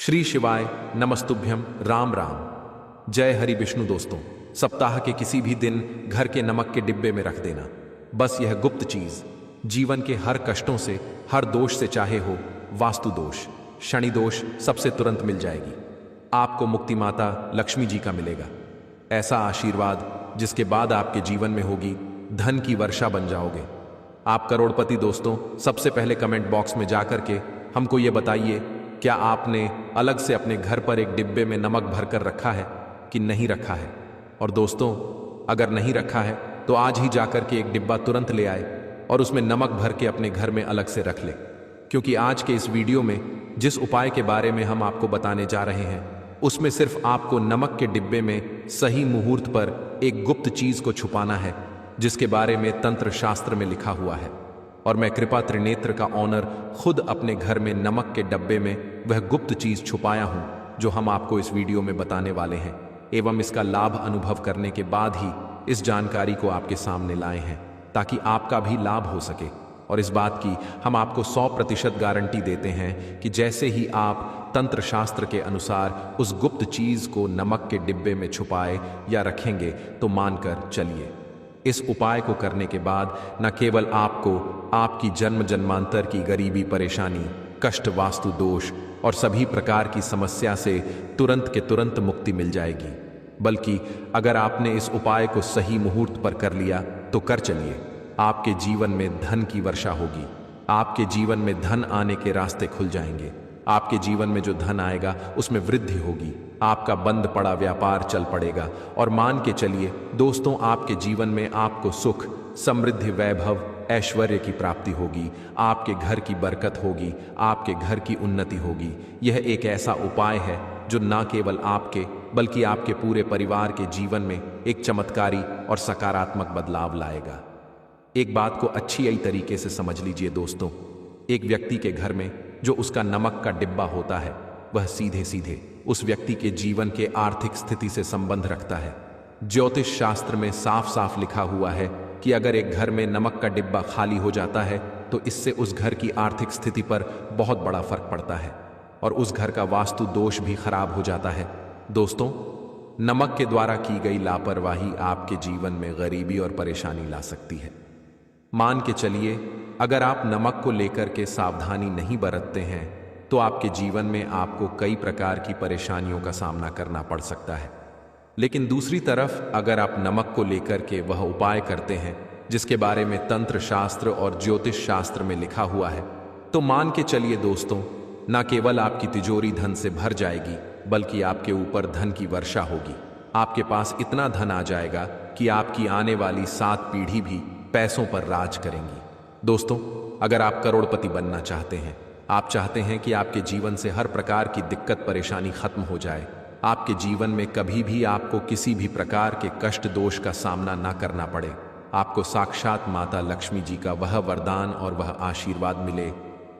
श्री शिवाय नमस्तुभ्यम राम राम। जय हरि विष्णु। दोस्तों, सप्ताह के किसी भी दिन घर के नमक के डिब्बे में रख देना। बस यह गुप्त चीज जीवन के हर कष्टों से, हर दोष से, चाहे हो वास्तु दोष, शनि दोष, सबसे तुरंत मिल जाएगी। आपको मुक्ति माता लक्ष्मी जी का मिलेगा ऐसा आशीर्वाद जिसके बाद आपके जीवन में होगी धन की वर्षा, बन जाओगे आप करोड़पति। दोस्तों, सबसे पहले कमेंट बॉक्स में जाकर के हमको ये बताइए, क्या आपने अलग से अपने घर पर एक डिब्बे में नमक भरकर रखा है कि नहीं रखा है? और दोस्तों, अगर नहीं रखा है तो आज ही जाकर के एक डिब्बा तुरंत ले आए और उसमें नमक भर के अपने घर में अलग से रख ले, क्योंकि आज के इस वीडियो में जिस उपाय के बारे में हम आपको बताने जा रहे हैं उसमें सिर्फ आपको नमक के डिब्बे में सही मुहूर्त पर एक गुप्त चीज को छुपाना है, जिसके बारे में तंत्र शास्त्र में लिखा हुआ है। और मैं कृपा त्रिनेत्र का ऑनर खुद अपने घर में नमक के डब्बे में वह गुप्त चीज छुपाया हूं जो हम आपको इस वीडियो में बताने वाले हैं, एवं इसका लाभ अनुभव करने के बाद ही इस जानकारी को आपके सामने लाए हैं ताकि आपका भी लाभ हो सके। और इस बात की हम आपको 100% गारंटी देते हैं कि जैसे ही आप तंत्र शास्त्र के अनुसार उस गुप्त चीज को नमक के डिब्बे में छुपाए या रखेंगे तो मानकर चलिए, इस उपाय को करने के बाद न केवल आपको आपकी जन्म जन्मांतर की गरीबी, परेशानी, कष्ट, वास्तु दोष और सभी प्रकार की समस्या से तुरंत के तुरंत मुक्ति मिल जाएगी, बल्कि अगर आपने इस उपाय को सही मुहूर्त पर कर लिया तो कर चलिए, आपके जीवन में धन की वर्षा होगी। आपके जीवन में धन आने के रास्ते खुल जाएंगे। आपके जीवन में जो धन आएगा उसमें वृद्धि होगी। आपका बंद पड़ा व्यापार चल पड़ेगा। और मान के चलिए दोस्तों, आपके जीवन में आपको सुख, समृद्धि, वैभव, ऐश्वर्य की प्राप्ति होगी। आपके घर की बरकत होगी, आपके घर की उन्नति होगी। यह एक ऐसा उपाय है जो न केवल आपके बल्कि आपके पूरे परिवार के जीवन में एक चमत्कारी और सकारात्मक बदलाव लाएगा। एक बात को अच्छी तरीके से समझ लीजिए दोस्तों, एक व्यक्ति के घर में जो उसका नमक का डिब्बा होता है वह सीधे सीधे उस व्यक्ति के जीवन के आर्थिक स्थिति से संबंध रखता है। ज्योतिष शास्त्र में साफ साफ लिखा हुआ है कि अगर एक घर में नमक का डिब्बा खाली हो जाता है तो इससे उस घर की आर्थिक स्थिति पर बहुत बड़ा फर्क पड़ता है और उस घर का वास्तु दोष भी खराब हो जाता है। दोस्तों, नमक के द्वारा की गई लापरवाही आपके जीवन में गरीबी और परेशानी ला सकती है। मान के चलिए, अगर आप नमक को लेकर के सावधानी नहीं बरतते हैं तो आपके जीवन में आपको कई प्रकार की परेशानियों का सामना करना पड़ सकता है। लेकिन दूसरी तरफ अगर आप नमक को लेकर के वह उपाय करते हैं जिसके बारे में तंत्र शास्त्र और ज्योतिष शास्त्र में लिखा हुआ है, तो मान के चलिए दोस्तों, न केवल आपकी तिजोरी धन से भर जाएगी बल्कि आपके ऊपर धन की वर्षा होगी। आपके पास इतना धन आ जाएगा कि आपकी आने वाली 7 पीढ़ी भी पैसों पर राज करेंगी। दोस्तों, अगर आप करोड़पति बनना चाहते हैं, आप चाहते हैं कि आपके जीवन से हर प्रकार की दिक्कत, परेशानी खत्म हो जाए, आपके जीवन में कभी भी आपको किसी भी प्रकार के कष्ट, दोष का सामना ना करना पड़े, आपको साक्षात माता लक्ष्मी जी का वह वरदान और वह आशीर्वाद मिले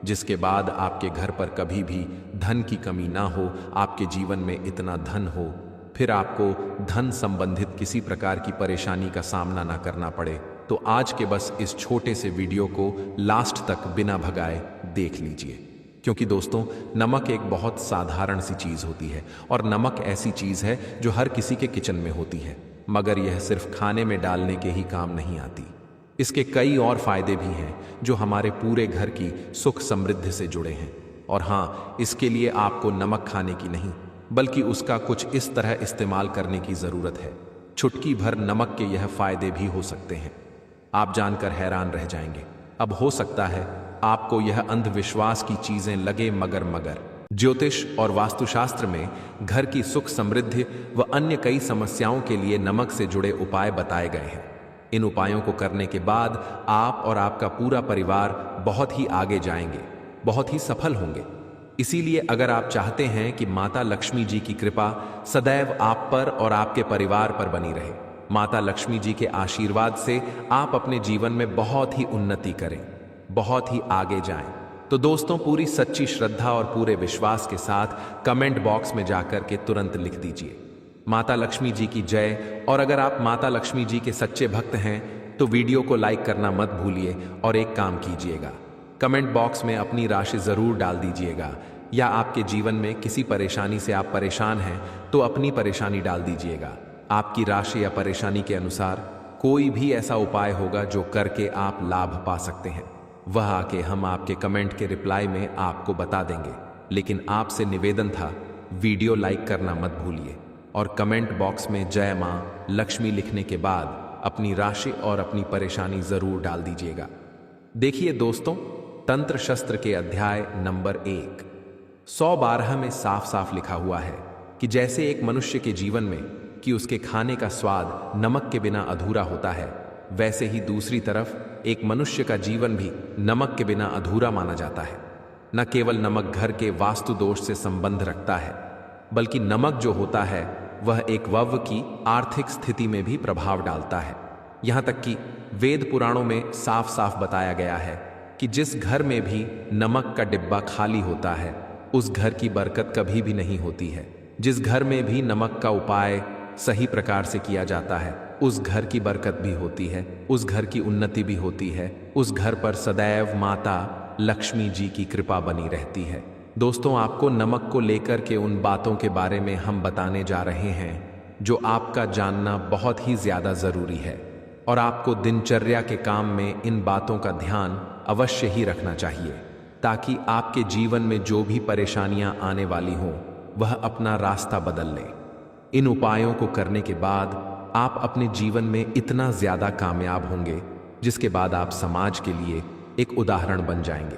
जिसके बाद आपके घर पर कभी भी धन की कमी ना हो, आपके जीवन में इतना धन हो, फिर आपको धन संबंधित किसी प्रकार की परेशानी का सामना ना करना पड़े, तो आज के बस इस छोटे से वीडियो को लास्ट तक बिना भगाए देख लीजिए। क्योंकि दोस्तों, नमक एक बहुत साधारण सी चीज होती है और नमक ऐसी चीज है जो हर किसी के किचन में होती है, मगर यह सिर्फ खाने में डालने के ही काम नहीं आती। इसके कई और फायदे भी हैं जो हमारे पूरे घर की सुख समृद्धि से जुड़े हैं। और हाँ, इसके लिए आपको नमक खाने की नहीं बल्कि उसका कुछ इस तरह इस्तेमाल करने की जरूरत है। चुटकी भर नमक के यह फायदे भी हो सकते हैं, आप जानकर हैरान रह जाएंगे। अब हो सकता है आपको यह अंधविश्वास की चीजें लगे, मगर ज्योतिष और वास्तुशास्त्र में घर की सुख समृद्धि व अन्य कई समस्याओं के लिए नमक से जुड़े उपाय बताए गए हैं। इन उपायों को करने के बाद आप और आपका पूरा परिवार बहुत ही आगे जाएंगे, बहुत ही सफल होंगे। इसीलिए अगर आप चाहते हैं कि माता लक्ष्मी जी की कृपा सदैव आप पर और आपके परिवार पर बनी रहे, माता लक्ष्मी जी के आशीर्वाद से आप अपने जीवन में बहुत ही उन्नति करें, बहुत ही आगे जाएं, तो दोस्तों, पूरी सच्ची श्रद्धा और पूरे विश्वास के साथ कमेंट बॉक्स में जाकर के तुरंत लिख दीजिए, माता लक्ष्मी जी की जय। और अगर आप माता लक्ष्मी जी के सच्चे भक्त हैं तो वीडियो को लाइक करना मत भूलिए और एक काम कीजिएगा, कमेंट बॉक्स में अपनी राशि जरूर डाल दीजिएगा। या आपके जीवन में किसी परेशानी से आप परेशान हैं तो अपनी परेशानी डाल दीजिएगा। आपकी राशि या परेशानी के अनुसार कोई भी ऐसा उपाय होगा जो करके आप लाभ पा सकते हैं, वह आके हम आपके कमेंट के रिप्लाई में आपको बता देंगे। लेकिन आपसे निवेदन था, वीडियो लाइक करना मत भूलिए और कमेंट बॉक्स में जय मां लक्ष्मी लिखने के बाद अपनी राशि और अपनी परेशानी जरूर डाल दीजिएगा। देखिए दोस्तों, तंत्र शस्त्र के अध्याय नंबर 112 में साफ साफ लिखा हुआ है कि जैसे एक मनुष्य के जीवन में कि उसके खाने का स्वाद नमक के बिना अधूरा होता है, वैसे ही दूसरी तरफ एक मनुष्य का जीवन भी नमक के बिना अधूरा माना जाता है। न केवल नमक घर के वास्तु दोष से संबंध रखता है, बल्कि नमक जो होता है वह एक व्यक्ति की आर्थिक स्थिति में भी प्रभाव डालता है। यहां तक कि वेद पुराणों में साफ साफ बताया गया है कि जिस घर में भी नमक का डिब्बा खाली होता है उस घर की बरकत कभी भी नहीं होती है। जिस घर में भी नमक का उपाय सही प्रकार से किया जाता है उस घर की बरकत भी होती है, उस घर की उन्नति भी होती है, उस घर पर सदैव माता लक्ष्मी जी की कृपा बनी रहती है। दोस्तों, आपको नमक को लेकर के उन बातों के बारे में हम बताने जा रहे हैं जो आपका जानना बहुत ही ज्यादा जरूरी है और आपको दिनचर्या के काम में इन बातों का ध्यान अवश्य ही रखना चाहिए, ताकि आपके जीवन में जो भी परेशानियां आने वाली हों वह अपना रास्ता बदल लें। इन उपायों को करने के बाद आप अपने जीवन में इतना ज्यादा कामयाब होंगे जिसके बाद आप समाज के लिए एक उदाहरण बन जाएंगे।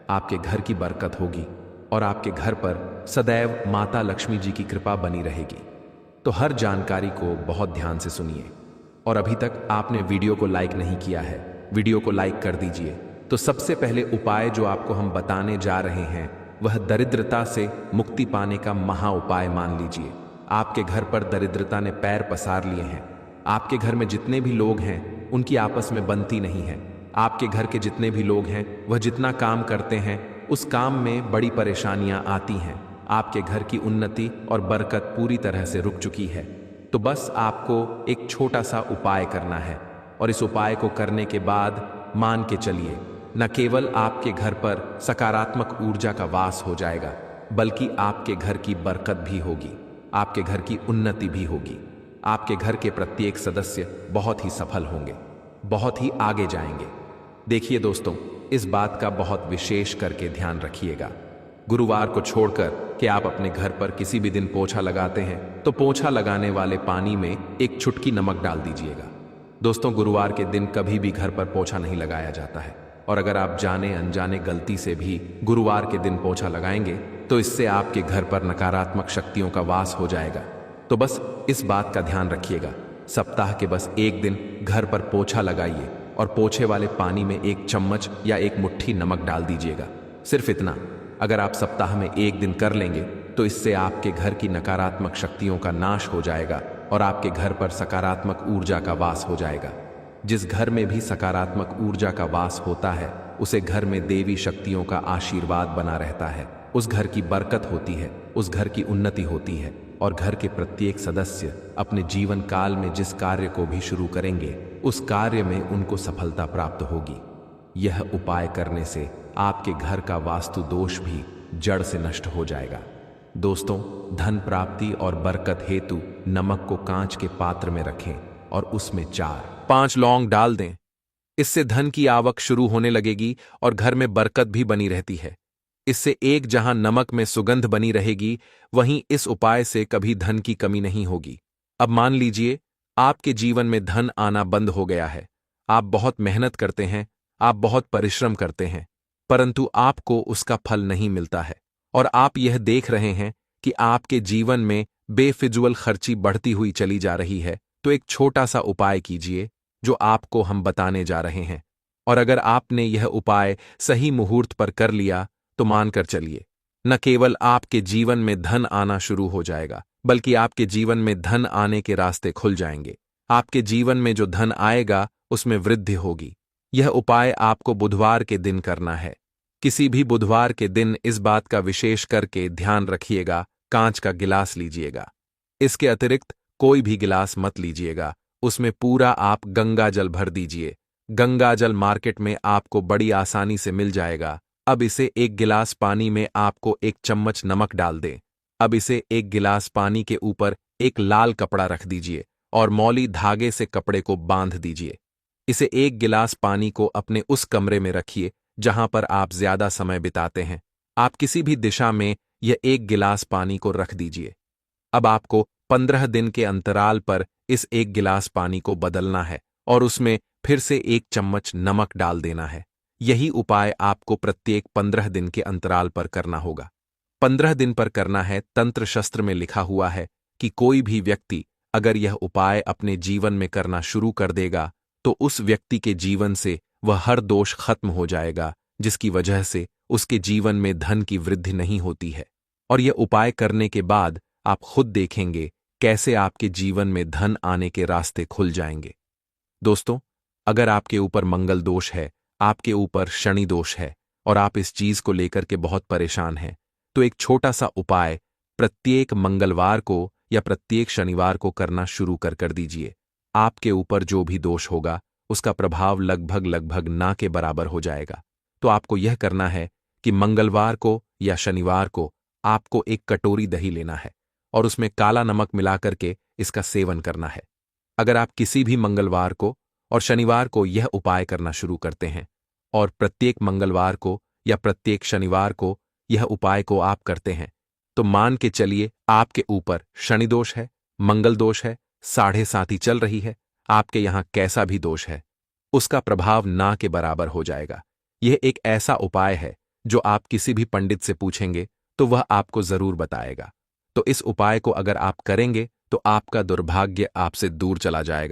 आपके घर की बरकत होगी और आपके घर पर सदैव माता लक्ष्मी जी की कृपा बनी रहेगी। तो हर जानकारी को बहुत ध्यान से सुनिए और अभी तक आपने वीडियो को लाइक नहीं किया है, वीडियो को लाइक कर दीजिए। तो सबसे पहले उपाय जो आपको हम बताने जा रहे हैं वह दरिद्रता से मुक्ति पाने का महा उपाय मान लीजिए। आपके घर पर दरिद्रता ने पैर पसार लिए हैं, आपके घर में जितने भी लोग हैं उनकी आपस में बनती नहीं है, आपके घर के जितने भी लोग हैं वह जितना काम करते हैं उस काम में बड़ी परेशानियां आती हैं, आपके घर की उन्नति और बरकत पूरी तरह से रुक चुकी है। तो बस आपको एक छोटा सा उपाय करना है और इस उपाय को करने के बाद मान के चलिए, न केवल आपके घर पर सकारात्मक ऊर्जा का वास हो जाएगा बल्कि आपके घर की बरकत भी होगी, आपके घर की उन्नति भी होगी, आपके घर के प्रत्येक सदस्य बहुत ही सफल होंगे, बहुत ही आगे जाएंगे। देखिए दोस्तों, इस बात का बहुत विशेष करके ध्यान रखिएगा। गुरुवार को छोड़कर कि आप अपने घर पर किसी भी दिन पोछा लगाते हैं तो पोछा लगाने वाले पानी में एक चुटकी नमक डाल दीजिएगा। दोस्तों, गुरुवार के दिन कभी भी घर पर पोछा नहीं लगाया जाता है और अगर आप जाने अनजाने गलती से भी गुरुवार के दिन पोछा लगाएंगे तो इससे आपके घर पर नकारात्मक शक्तियों का वास हो जाएगा। तो बस इस बात का ध्यान रखिएगा, सप्ताह के बस एक दिन घर पर पोछा लगाइए और पोछे वाले पानी में एक चम्मच या एक मुट्ठी नमक डाल दीजिएगा। सिर्फ इतना अगर आप सप्ताह में एक दिन कर लेंगे तो इससे आपके घर की नकारात्मक शक्तियों का नाश हो जाएगा और आपके घर पर सकारात्मक ऊर्जा का वास हो जाएगा। जिस घर में भी सकारात्मक ऊर्जा का वास होता है उसे घर में देवी शक्तियों का आशीर्वाद बना रहता है, उस घर की बरकत होती है, उस घर की उन्नति होती है और घर के प्रत्येक सदस्य अपने जीवन काल में जिस कार्य को भी शुरू करेंगे उस कार्य में उनको सफलता प्राप्त होगी। यह उपाय करने से आपके घर का वास्तु दोष भी जड़ से नष्ट हो जाएगा। दोस्तों, धन प्राप्ति और बरकत हेतु नमक को कांच के पात्र में रखें और उसमें 4-5 लौंग डाल दें। इससे धन की आवक शुरू होने लगेगी और घर में बरकत भी बनी रहती है। इससे एक जहां नमक में सुगंध बनी रहेगी वहीं इस उपाय से कभी धन की कमी नहीं होगी। अब मान लीजिए आपके जीवन में धन आना बंद हो गया है, आप बहुत मेहनत करते हैं, आप बहुत परिश्रम करते हैं, परंतु आपको उसका फल नहीं मिलता है और आप यह देख रहे हैं कि आपके जीवन में बेफिजूल खर्ची बढ़ती हुई चली जा रही है। तो एक छोटा सा उपाय कीजिए जो आपको हम बताने जा रहे हैं और अगर आपने यह उपाय सही मुहूर्त पर कर लिया तो मानकर चलिए, न केवल आपके जीवन में धन आना शुरू हो जाएगा बल्कि आपके जीवन में धन आने के रास्ते खुल जाएंगे। आपके जीवन में जो धन आएगा उसमें वृद्धि होगी। यह उपाय आपको बुधवार के दिन करना है। किसी भी बुधवार के दिन इस बात का विशेष करके ध्यान रखिएगा, कांच का गिलास लीजिएगा। इसके अतिरिक्त कोई भी गिलास मत लीजिएगा, उसमें पूरा आप गंगा जल भर दीजिए। गंगा जल मार्केट में आपको बड़ी आसानी से मिल जाएगा। अब इसे एक गिलास पानी में आपको एक चम्मच नमक डाल दें। अब इसे एक गिलास पानी के ऊपर एक लाल कपड़ा रख दीजिए और मौली धागे से कपड़े को बांध दीजिए। इसे एक गिलास पानी को अपने उस कमरे में रखिए जहां पर आप ज्यादा समय बिताते हैं। आप किसी भी दिशा में यह एक गिलास पानी को रख दीजिए। अब आपको 15 दिन के अंतराल पर इस एक गिलास पानी को बदलना है और उसमें फिर से एक चम्मच नमक डाल देना है। यही उपाय आपको प्रत्येक 15 दिन के अंतराल पर करना होगा। 15 दिन पर करना है। तंत्र शस्त्र में लिखा हुआ है कि कोई भी व्यक्ति अगर यह उपाय अपने जीवन में करना शुरू कर देगा तो उस व्यक्ति के जीवन से वह हर दोष खत्म हो जाएगा, जिसकी वजह से उसके जीवन में धन की वृद्धि नहीं होती है। और यह उपाय करने के बाद आप खुद देखेंगे कैसे आपके जीवन में धन आने के रास्ते खुल जाएंगे। दोस्तों, अगर आपके ऊपर मंगल दोष है, आपके ऊपर शनि दोष है और आप इस चीज को लेकर के बहुत परेशान हैं, तो एक छोटा सा उपाय प्रत्येक मंगलवार को या प्रत्येक शनिवार को करना शुरू कर दीजिए। आपके ऊपर जो भी दोष होगा उसका प्रभाव लगभग ना के बराबर हो जाएगा। तो आपको यह करना है कि मंगलवार को या शनिवार को आपको एक कटोरी दही लेना है और उसमें काला नमक मिलाकर के इसका सेवन करना है। अगर आप किसी भी मंगलवार को और शनिवार को यह उपाय करना शुरू करते हैं और प्रत्येक मंगलवार को या प्रत्येक शनिवार को यह उपाय को आप करते हैं, तो मान के चलिए आपके ऊपर शनि दोष है, मंगल दोष है, 7.5 चल रही है, आपके यहां कैसा भी दोष है, उसका प्रभाव ना के बराबर हो जाएगा। यह एक ऐसा उपाय है जो आप किसी भी पंडित से पूछेंगे तो वह आपको जरूर बताएगा। तो इस उपाय को अगर आप करेंगे तो आपका दुर्भाग्य आपसे दूर चला जाएगा।